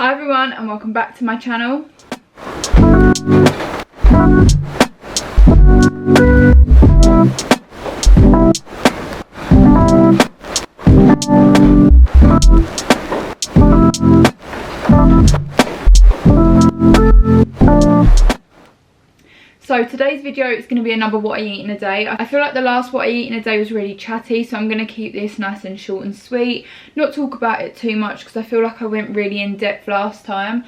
Hi everyone and welcome back to my channel. So today's video is going to be another what I eat in a day. I feel like the last what I eat in a day was really chatty, so I'm going to keep this nice and short and sweet. Not talk about it too much because I feel like I went really in depth last time.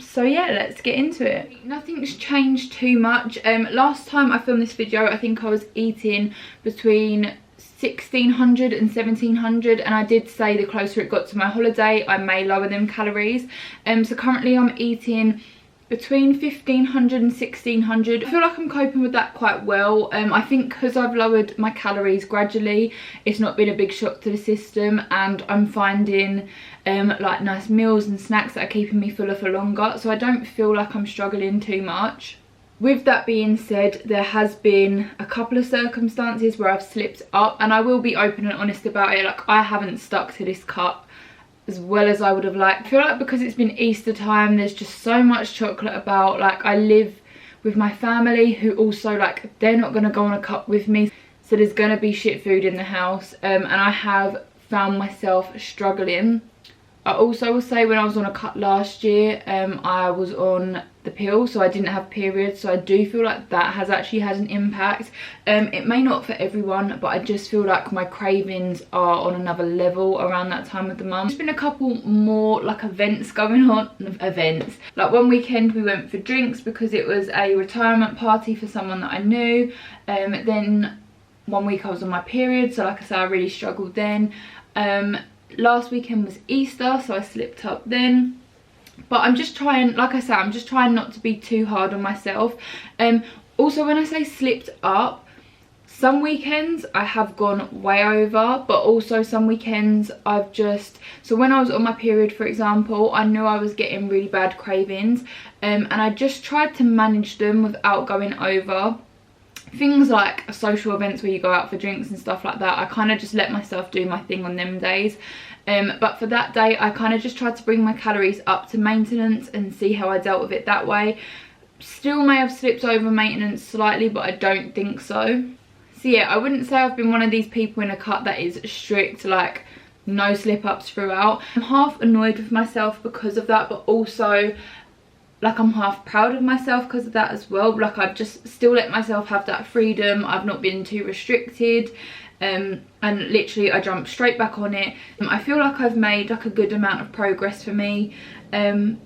So yeah, let's get into it. Nothing's changed too much. Last time I filmed this video, I think I was eating between 1600 and 1700, and I did say the closer it got to my holiday I may lower them calories. So currently I'm eating between 1500 and 1600. I feel like I'm coping with that quite well. I think because I've lowered my calories gradually, it's not been a big shock to the system, and I'm finding like nice meals and snacks that are keeping me fuller for longer, so I don't feel like I'm struggling too much. With that being said, there has been a couple of circumstances where I've slipped up, and I will be open and honest about it. Like, I haven't stuck to this cut as well as I would have liked. I feel like because it's been Easter time, there's just so much chocolate about. Like, I live with my family who also, like, they're not going to go on a cut with me, so there's going to be shit food in the house, and I have found myself struggling. I also will say, when I was on a cut last year, I was on the pill, so I didn't have periods, so I do feel like that has actually had an impact. It may not for everyone, but I just feel like my cravings are on another level around that time of the month. There's been a couple more like events going on. Like one weekend we went for drinks because it was a retirement party for someone that I knew. Then one week I was on my period, so like I said, I really struggled then. Last weekend was Easter, so I slipped up then. But I'm just trying, like I said, I'm just trying not to be too hard on myself. Also, when I say slipped up, some weekends I have gone way over, but also some weekends I've just... So when I was on my period, for example, I knew I was getting really bad cravings, and I just tried to manage them without going over. Things like social events where you go out for drinks and stuff like that, I kind of just let myself do my thing on them days. But for that day, I kind of just tried to bring my calories up to maintenance and see how I dealt with it that way. Still may have slipped over maintenance slightly, but I don't think so. So yeah, I wouldn't say I've been one of these people in a cut that is strict, like no slip ups throughout. I'm half annoyed with myself because of that, but also like I'm half proud of myself because of that as well. Like, I've just still let myself have that freedom. I've not been too restricted, and literally I jumped straight back on it. I feel like I've made like a good amount of progress for me, and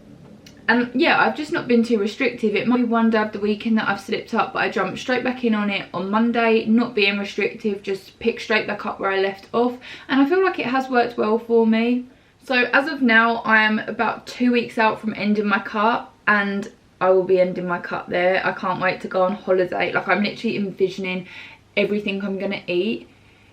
yeah, I've just not been too restrictive. It might be one day of the weekend that I've slipped up, but I jumped straight back in on it on Monday, not being restrictive, just pick straight back up where I left off, and I feel like it has worked well for me. So as of now, I am about 2 weeks out from ending my cut, and I will be ending my cut there. I can't wait to go on holiday. Like, I'm literally envisioning everything I'm gonna eat,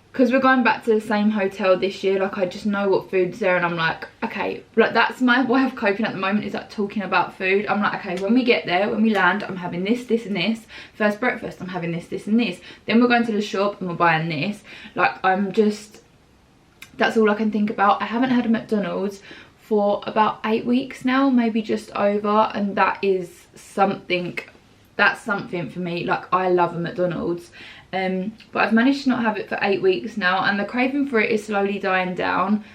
because we're going back to the same hotel this year. Like, I just know what food's there, and I'm like, okay, like, that's my way of coping at the moment, is like talking about food. I'm like, okay, when we get there, when we land, I'm having this, this and this. First breakfast, I'm having this, this and this. Then we're going to the shop and we're buying this. Like, I'm just, that's all I can think about. I haven't had a McDonald's for about 8 weeks now, maybe just over, and that is something. That's something for me. Like, I love a McDonald's, but I've managed to not have it for 8 weeks now, and the craving for it is slowly dying down,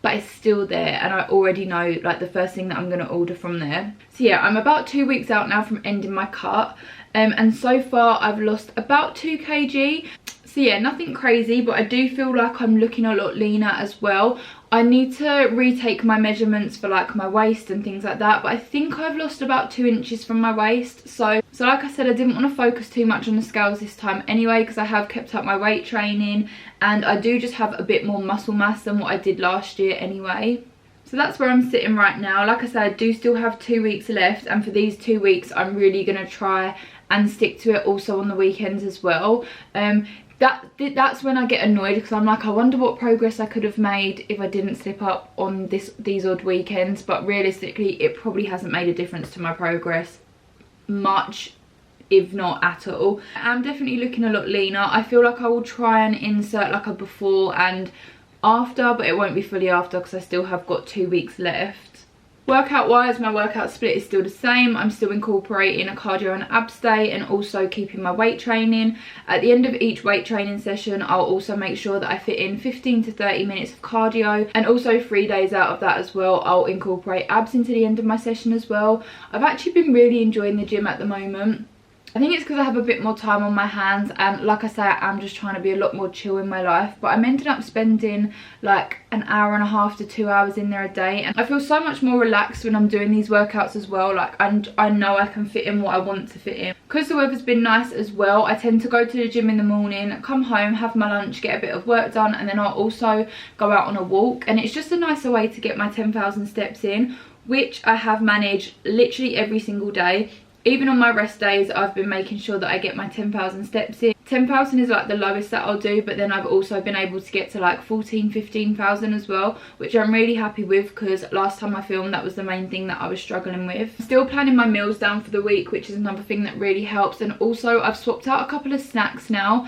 but it's still there, and I already know like the first thing that I'm going to order from there. So yeah, I'm about 2 weeks out now from ending my cut, and so far I've lost about 2 kg. So yeah, nothing crazy, but I do feel like I'm looking a lot leaner as well. I need to retake my measurements for like my waist and things like that, but I think I've lost about 2 inches from my waist. So like I said, I didn't want to focus too much on the scales this time anyway, because I have kept up my weight training, and I do just have a bit more muscle mass than what I did last year anyway. So that's where I'm sitting right now. Like I said, I do still have 2 weeks left, and for these 2 weeks I'm really going to try and stick to it, also on the weekends as well. That's when I get annoyed, because I'm like, I wonder what progress I could have made if I didn't slip up on these odd weekends. But realistically, it probably hasn't made a difference to my progress much, if not at all. I'm definitely looking a lot leaner. I feel like I will try and insert like a before and after, but it won't be fully after because I still have got 2 weeks left. Workout wise, my workout split is still the same. I'm still incorporating a cardio and abs day and also keeping my weight training. At the end of each weight training session, I'll also make sure that I fit in 15 to 30 minutes of cardio, and also 3 days out of that as well, I'll incorporate abs into the end of my session as well. I've actually been really enjoying the gym at the moment. I think it's because I have a bit more time on my hands, and like I say, I am just trying to be a lot more chill in my life. But I'm ending up spending like an hour and a half to 2 hours in there a day, and I feel so much more relaxed when I'm doing these workouts as well. Like, I know I can fit in what I want to fit in. Because the weather's been nice as well, I tend to go to the gym in the morning, come home, have my lunch, get a bit of work done, and then I'll also go out on a walk. And it's just a nicer way to get my 10,000 steps in, which I have managed literally every single day. Even on my rest days, I've been making sure that I get my 10,000 steps in. 10,000 is like the lowest that I'll do, but then I've also been able to get to like 14,000, 15,000 as well, which I'm really happy with, because last time I filmed, that was the main thing that I was struggling with. Still planning my meals down for the week, which is another thing that really helps. And also I've swapped out a couple of snacks now,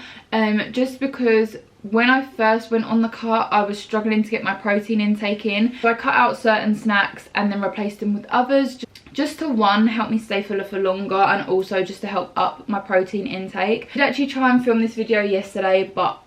just because when I first went on the cut, I was struggling to get my protein intake in. So I cut out certain snacks and then replaced them with others, just to, one, help me stay fuller for longer, and also just to help up my protein intake. I did actually try and film this video yesterday, but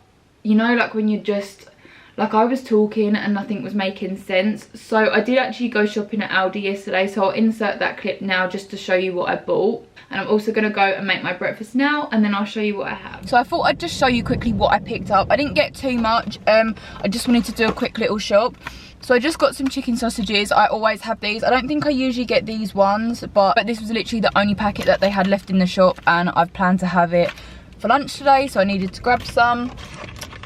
you know, like when you just, like, I was talking and nothing was making sense. So I did actually go shopping at Aldi yesterday, so I'll insert that clip now just to show you what I bought. And I'm also going to go and make my breakfast now, and then I'll show you what I have. So I thought I'd just show you quickly what I picked up. I didn't get too much, I just wanted to do a quick little shop. So I just got some chicken sausages. I always have these. I don't think I usually get these ones, but this was literally the only packet that they had left in the shop, and I've planned to have it for lunch today, so I needed to grab some.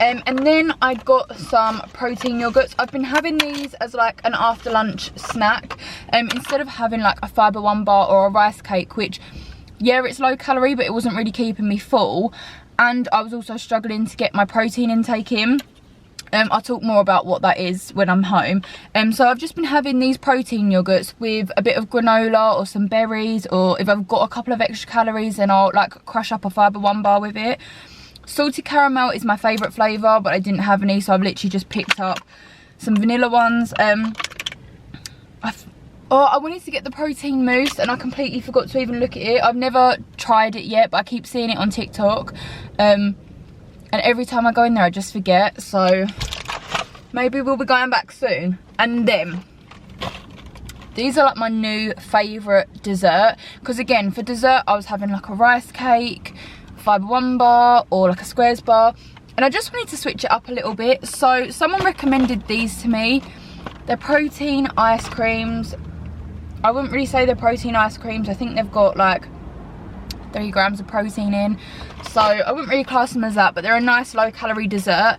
And then I got some protein yogurts. I've been having these as like an after lunch snack, instead of having like a Fibre One bar or a rice cake, which, yeah, it's low calorie, but it wasn't really keeping me full. And I was also struggling to get my protein intake in. I'll talk more about what that is when I'm home. So I've just been having these protein yogurts with a bit of granola or some berries, or if I've got a couple of extra calories, then I'll like crush up a Fibre One bar with it. Salty caramel is my favourite flavour, but I didn't have any, so I've literally just picked up some vanilla ones. I wanted to get the protein mousse, and I completely forgot to even look at it. I've never tried it yet, but I keep seeing it on TikTok. And every time I go in there, I just forget. So maybe we'll be going back soon. And then these are like my new favourite dessert. Because again, for dessert, I was having like a rice cake, Fibre One bar, or like a squares bar. And I just wanted to switch it up a little bit. So someone recommended these to me. They're protein ice creams. I wouldn't really say they're protein ice creams. I think they've got like 3 grams of protein in, so I wouldn't really class them as that, but they're a nice low calorie dessert.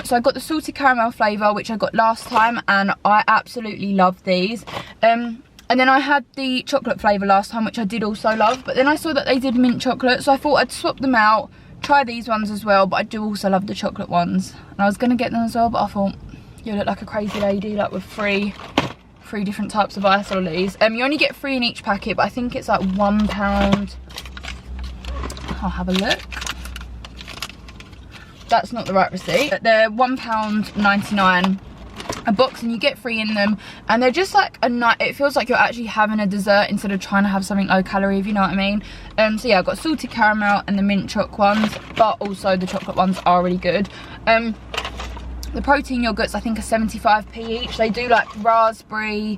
So I got the salty caramel flavour, which I got last time, and I absolutely love these. And then I had the chocolate flavour last time, which I did also love, but then I saw that they did mint chocolate, so I thought I'd swap them out, try these ones as well. But I do also love the chocolate ones, and I was going to get them as well, but I thought, you look like a crazy lady, like with three different types of ice lollies. You only get 3 in each packet, but I think it's like £1. I'll have a look. That's not the right receipt. They're £1.99 a box, and you get 3 in them, and they're just like a night. It feels like you're actually having a dessert instead of trying to have something low calorie, if you know what I mean. So yeah, I've got salty caramel and the mint choc ones, but also the chocolate ones are really good. The protein yogurts I think are 75p each. They do like raspberry,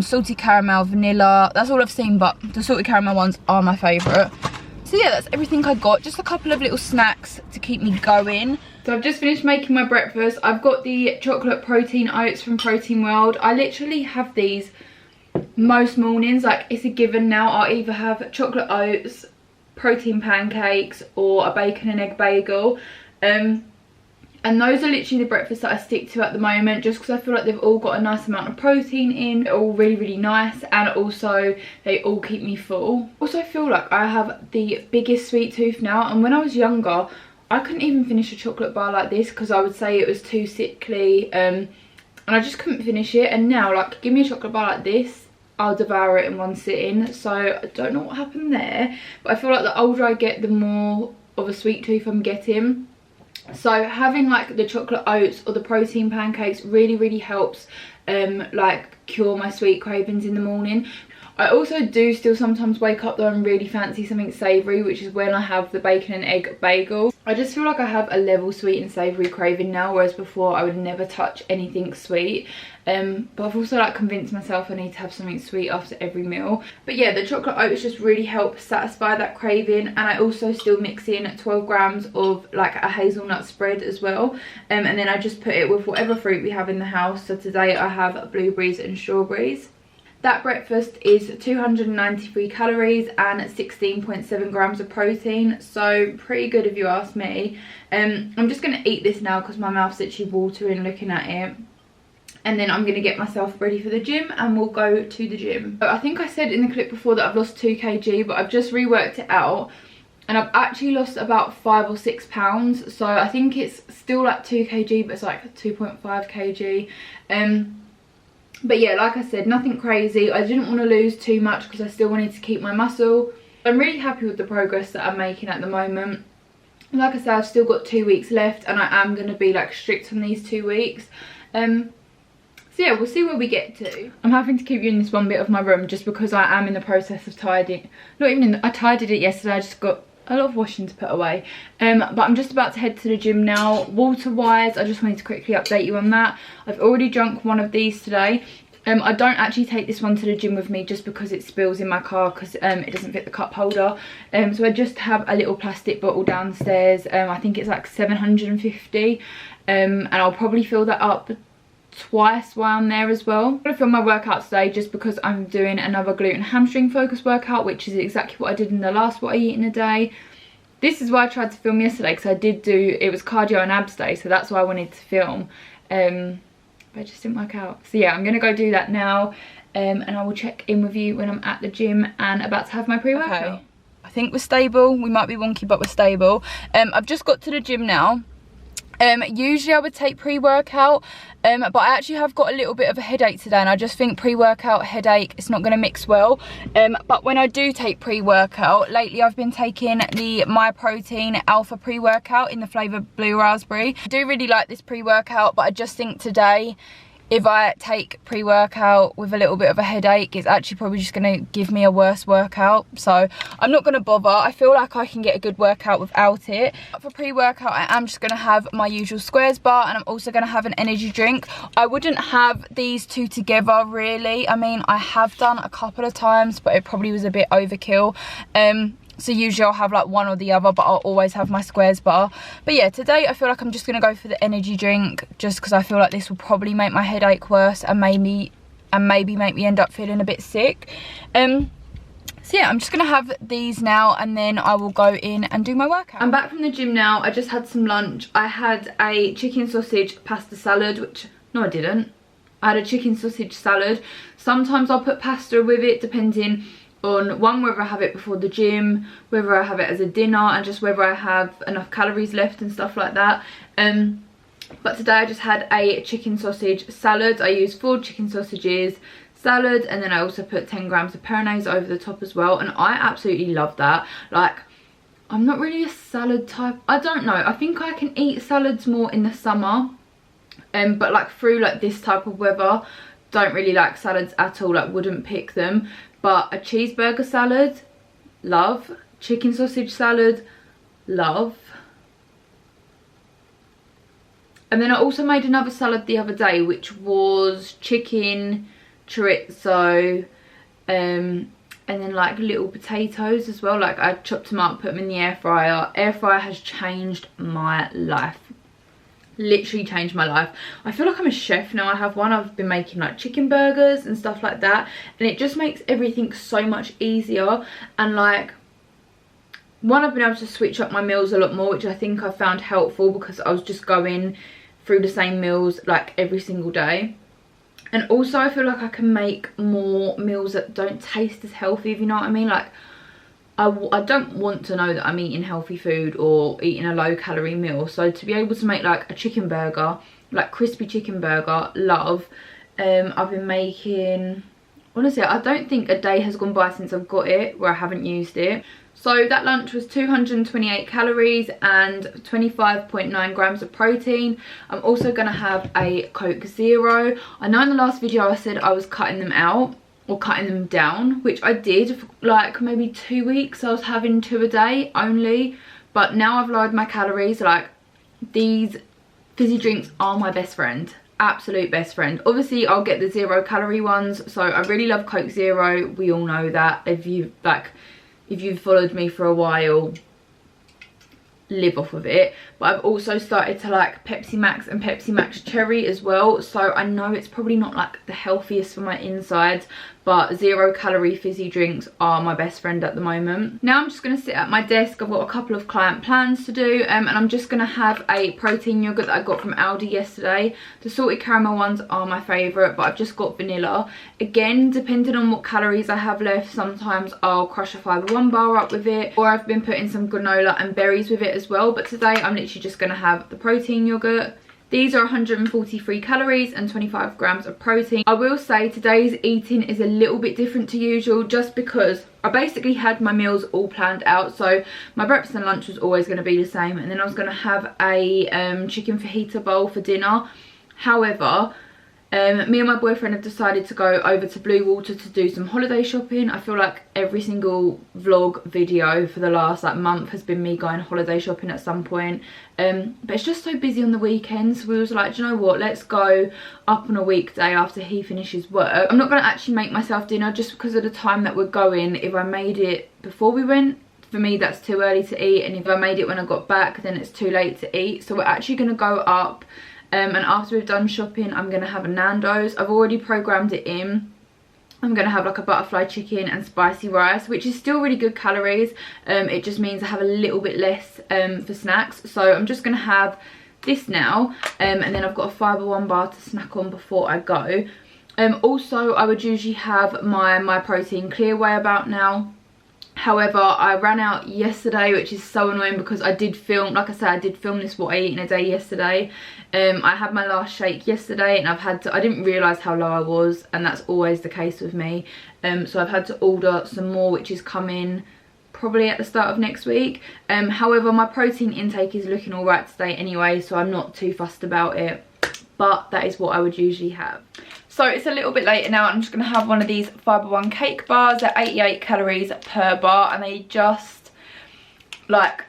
salty caramel, vanilla. That's all I've seen, but the salty caramel ones are my favourite. So yeah, that's everything I got. Just a couple of little snacks to keep me going. So I've just finished making my breakfast. I've got the chocolate protein oats from Protein World. I literally have these most mornings. Like, it's a given now. I'll either have chocolate oats, protein pancakes, or a bacon and egg bagel. And those are literally the breakfasts that I stick to at the moment, just because I feel like they've all got a nice amount of protein in. They're all really, really nice, and also they all keep me full. Also, I feel like I have the biggest sweet tooth now, and when I was younger, I couldn't even finish a chocolate bar like this because I would say it was too sickly, and I just couldn't finish it. And now, like, give me a chocolate bar like this, I'll devour it in one sitting. So I don't know what happened there, but I feel like the older I get, the more of a sweet tooth I'm getting. So having like the chocolate oats or the protein pancakes really, really helps like cure my sweet cravings in the morning. I also do still sometimes wake up though and really fancy something savoury, which is when I have the bacon and egg bagel. I just feel like I have a level sweet and savoury craving now, whereas before I would never touch anything sweet. But I've also like convinced myself I need to have something sweet after every meal. But yeah, the chocolate oats just really help satisfy that craving, and I also still mix in 12 grams of like a hazelnut spread as well. And then I just put it with whatever fruit we have in the house. So today I have blueberries and strawberries. That breakfast is 293 calories and 16.7 grams of protein, so pretty good if you ask me. I'm just going to eat this now because my mouth's literally watering looking at it. And then I'm going to get myself ready for the gym and we'll go to the gym. I think I said in the clip before that I've lost 2 kg, but I've just reworked it out. And I've actually lost about 5 or 6 pounds. So I think it's still like 2 kg, but it's like 2.5 kg. But yeah, like I said, nothing crazy. I didn't want to lose too much because I still wanted to keep my muscle. I'm really happy with the progress that I'm making at the moment. Like I said, I've still got 2 weeks left and I am going to be like strict on these 2 weeks. So yeah, we'll see where we get to. I'm having to keep you in this one bit of my room just because I am in the process of tidying. Not even in the, I tidied it yesterday, I just got a lot of washing to put away. But I'm just about to head to the gym now. Water wise, I just wanted to quickly update you on that. I've already drunk one of these today. I don't actually take this one to the gym with me just because it spills in my car because it doesn't fit the cup holder. So I just have a little plastic bottle downstairs. I think it's like 750, and I'll probably fill that up twice while I'm there as well. I'm going to film my workout today just because I'm doing another glute and hamstring focus workout, which is exactly what I did in the last What I Eat in a Day. This is why I tried to film yesterday because I did do, it was cardio and abs day, so that's why I wanted to film. But it just didn't work out. So yeah, I'm going to go do that now, and I will check in with you when I'm at the gym and about to have my pre-workout. Okay. I think we're stable. We might be wonky, but we're stable. I've just got to the gym now. Usually I would take pre-workout, but I actually have got a little bit of a headache today, and I just think pre-workout headache is not going to mix well. But when I do take pre-workout, lately I've been taking the My Protein Alpha pre-workout in the flavour blue raspberry. I do really like this pre-workout, but I just think today, if I take pre-workout with a little bit of a headache, it's actually probably just going to give me a worse workout. So I'm not going to bother. I feel like I can get a good workout without it. But for pre-workout, I am just going to have my usual squares bar, and I'm also going to have an energy drink. I wouldn't have these two together really. I mean, I have done a couple of times, but it probably was a bit overkill. So usually I'll have like one or the other, but I'll always have my squares bar. But yeah, today I feel like I'm just going to go for the energy drink, just because I feel like this will probably make my headache worse and maybe make me end up feeling a bit sick. So yeah, I'm just going to have these now and then I will go in and do my workout. I'm back from the gym now. I just had some lunch. I had a chicken sausage pasta salad, which, no I didn't. I had a chicken sausage salad. Sometimes I'll put pasta with it, depending on whether I have it before the gym, whether I have it as a dinner, and just whether I have enough calories left and stuff like that. But today I just had a chicken sausage salad. I used 4 chicken sausages, salad, and then I also put 10 grams of peronaise over the top as well, and I absolutely love that. Like, I'm not really a salad type. I don't know, I think I can eat salads more in the summer, but like through like this type of weather, don't really like salads at all, like wouldn't pick them. But a cheeseburger salad, love. Chicken sausage salad, love. And then I also made another salad the other day, which was chicken, chorizo, and then like little potatoes as well. Like I chopped them up, put them in the air fryer. Air fryer has changed my life. Literally changed my life. I feel like I'm a chef now. I have one. I've been making like chicken burgers and stuff like that, and it just makes everything so much easier. And like, one, I've been able to switch up my meals a lot more, which I think I found helpful because I was just going through the same meals like every single day. And also I feel like I can make more meals that don't taste as healthy, if you know what I mean. Like, I don't want to know that I'm eating healthy food or eating a low calorie meal. So to be able to make like a chicken burger, like crispy chicken burger, love. I've been making, honestly, I don't think a day has gone by since I've got it where I haven't used it. So that lunch was 228 calories and 25.9 grams of protein. I'm also going to have a Coke Zero. I know in the last video I said I was cutting them out or cutting them down, which I did for like maybe 2 weeks. I was having 2 a day only, but now I've lowered my calories. Like, these fizzy drinks are my best friend, absolute best friend. Obviously I'll get the 0 calorie ones, so I really love Coke Zero. We all know that. If you've followed me for a while, live off of it. But I've also started to like Pepsi Max and Pepsi Max Cherry as well, so I know it's probably not like the healthiest for my insides, but 0 calorie fizzy drinks are my best friend at the moment. Now I'm just going to sit at my desk. I've got a couple of client plans to do, and I'm just going to have a protein yogurt that I got from Aldi yesterday. The salted caramel ones are my favourite, but I've just got vanilla. Again, depending on what calories I have left, sometimes I'll crush a Fibre One bar up with it, or I've been putting some granola and berries with it as well. But today I'm literally just going to have the protein yogurt. These are 143 calories and 25 grams of protein. I will say today's eating is a little bit different to usual, just because I basically had my meals all planned out. So my breakfast and lunch was always going to be the same, and then I was going to have a chicken fajita bowl for dinner. However, me and my boyfriend have decided to go over to Blue Water to do some holiday shopping. I feel like every single vlog video for the last like month has been me going holiday shopping at some point. But it's just so busy on the weekends, so we was like, do you know what, let's go up on a weekday after he finishes work. I'm not going to actually make myself dinner just because of the time that we're going. If I made it before we went, for me that's too early to eat, and if I made it when I got back, then it's too late to eat. So we're actually going to go up, and after we've done shopping, I'm going to have a Nando's. I've already programmed it in. I'm going to have like a butterfly chicken and spicy rice, which is still really good calories. It just means I have a little bit less for snacks. So I'm just going to have this now, and then I've got a Fibre One bar to snack on before I go. Also, I would usually have my protein clear whey about now. However, I ran out yesterday, which is so annoying because I did film, like I said, I did film this what I eat in a day yesterday. I had my last shake yesterday, and I didn't realise how low I was, and that's always the case with me. So I've had to order some more, which is coming probably at the start of next week. However, my protein intake is looking alright today anyway, so I'm not too fussed about it. But that is what I would usually have. So it's a little bit later now. I'm just going to have one of these Fibre One cake bars. They're 88 calories per bar, and they just, like,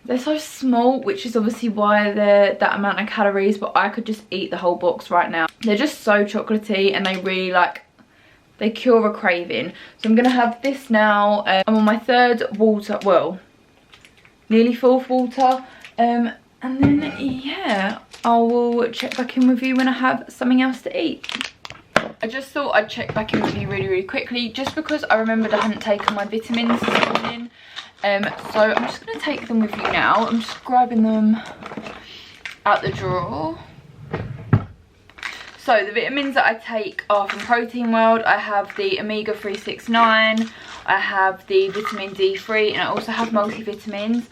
they're so small, which is obviously why they're that amount of calories, but I could just eat the whole box right now. They're just so chocolatey, and they really, like, they cure a craving. So I'm going to have this now. I'm on my 3rd water, well, nearly 4th water. And then, yeah, I will check back in with you when I have something else to eat. I just thought I'd check back in with you really, really quickly, just because I remembered I hadn't taken my vitamins this morning. So I'm just going to take them with you now. I'm just grabbing them out the drawer. So the vitamins that I take are from Protein World. I have the Omega 369, I have the vitamin D3, and I also have multivitamins.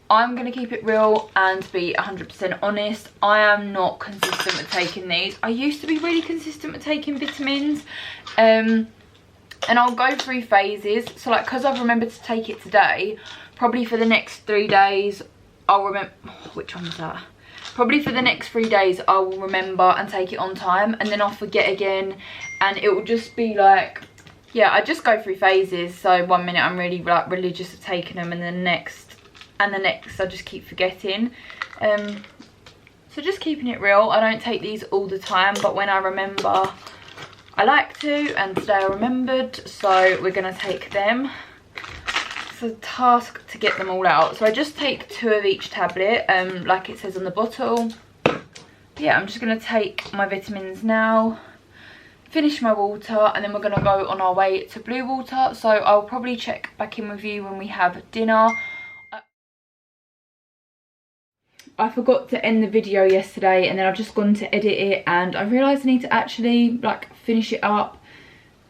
I'm going to keep it real and be 100% honest. I am not consistent with taking these. I used to be really consistent with taking vitamins. And I'll go through phases. So like, because I've remembered to take it today, probably for the next 3 days, I'll remember, which one was that? Probably for the next 3 days, I will remember and take it on time. And then I'll forget again. And it will just be like, yeah, I just go through phases. So 1 minute I'm really like religious of taking them, and the next I just keep forgetting. So just keeping it real. I don't take these all the time, but when I remember, I like to, and today I remembered, so we're going to take them. It's a task to get them all out. So I just take 2 of each tablet, like it says on the bottle. But yeah, I'm just going to take my vitamins now, finish my water, and then we're going to go on our way to Blue Water. So I'll probably check back in with you when we have dinner. I forgot to end the video yesterday, and then I've just gone to edit it, and I realised I need to actually like finish it up,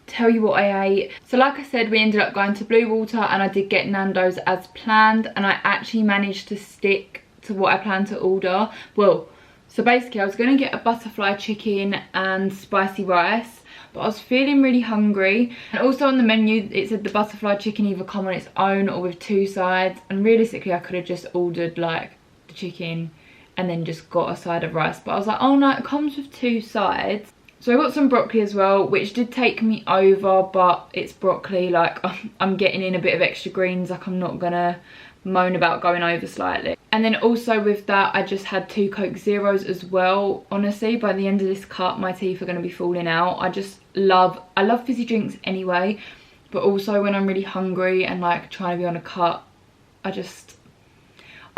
tell you what I ate. So like I said, we ended up going to Blue Water, and I did get Nando's as planned, and I actually managed to stick to what I planned to order. Well, so basically I was going to get a butterfly chicken and spicy rice, but I was feeling really hungry. And also on the menu it said the butterfly chicken either come on its own or with 2 sides, and realistically I could have just ordered like the chicken and then just got a side of rice, but I was like, oh no, it comes with 2 sides. So I got some broccoli as well, which did take me over, but it's broccoli, like I'm getting in a bit of extra greens, like I'm not gonna moan about going over slightly. And then also with that I just had 2 Coke Zeros as well. Honestly, by the end of this cut my teeth are going to be falling out. I love fizzy drinks anyway, but also when I'm really hungry and like trying to be on a cut, I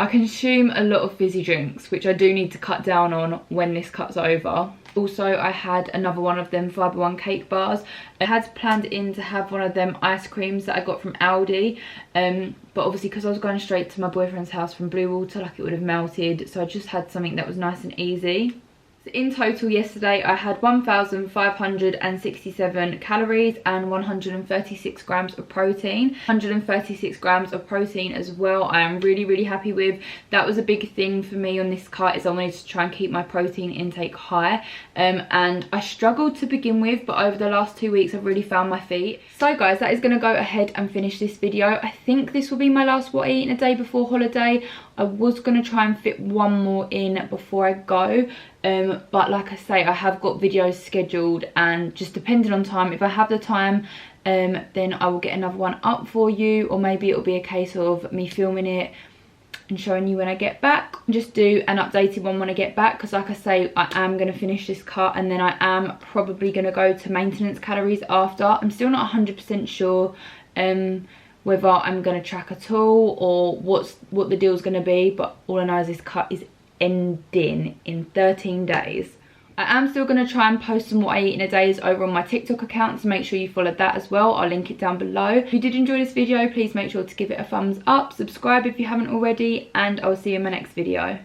consume a lot of fizzy drinks, which I do need to cut down on when this cut's over. Also, I had another one of them Fibre One cake bars. I had planned in to have one of them ice creams that I got from Aldi, but obviously because I was going straight to my boyfriend's house from Blue Water, like it would have melted, so I just had something that was nice and easy. So in total yesterday I had 1,567 calories and 136 grams of protein. 136 grams of protein as well I am really happy with. That was a big thing for me on this cut, is I wanted to try and keep my protein intake high, and I struggled to begin with, but over the last 2 weeks I've really found my feet. So guys, that is going to go ahead and finish this video. I think this will be my last what I eat in a day before holiday. I was going to try and fit one more in before I go, but like I say, I have got videos scheduled, and just depending on time, if I have the time, then I will get another one up for you, or maybe it'll be a case of me filming it and showing you when I get back. Just do an updated one when I get back, because like I say, I am going to finish this cut and then I am probably going to go to maintenance calories after. I'm still not 100% sure whether I'm going to track at all or what the deal's going to be, but all I know is this cut is ending in 13 days. I am still going to try and post some what I eat in a day over on my TikTok account, so make sure you follow that as well. I'll link it down below. If you did enjoy this video, please make sure to give it a thumbs up, subscribe if you haven't already, and I'll see you in my next video.